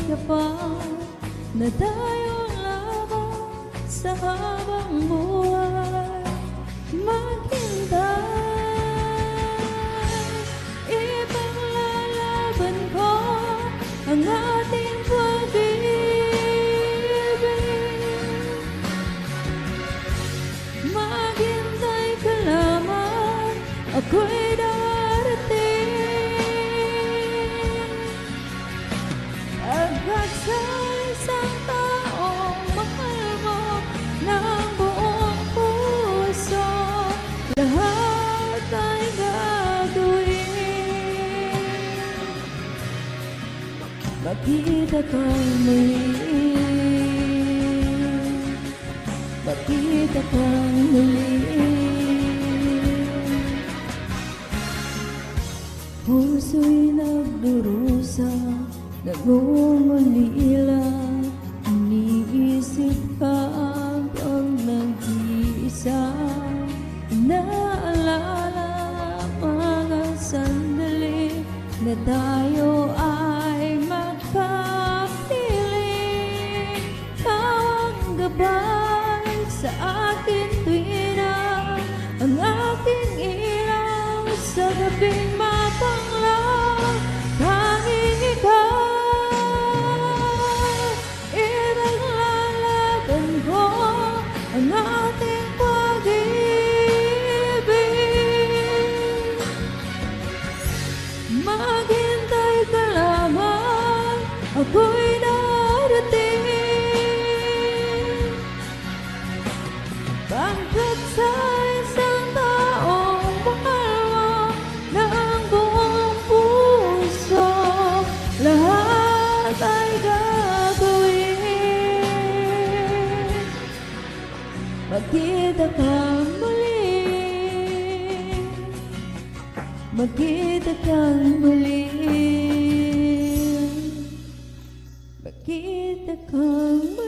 tapat na tayong lamang sa habang buhay maghintay. Ipaglalaban ko ang ating pag-ibig. Maghintay ka lamang, ako'y darating. Agad sa isang taong mahal mo ng buong puso, lahat ay gagawin. Makita kang muli, makita kang muli. Puso'y nagdurusa, nagmumulila, iniisip ka hanggang nag-iisa. Naalala mga sandali na tayo ay magkapiling. Ikaw ang gabay sa akin tuwing na ang aking ilaw sa gabing mapanglaw. Tanging ikaw, ipaglalaban ko ang ating pag-ibig. Maghintay ka lamang, ako'y darating. Pagkat sa isang taong mahal mo ng buong puso, lahat ay gagawin. Magkita kang muli, magkita kang muli, magkita kang muli.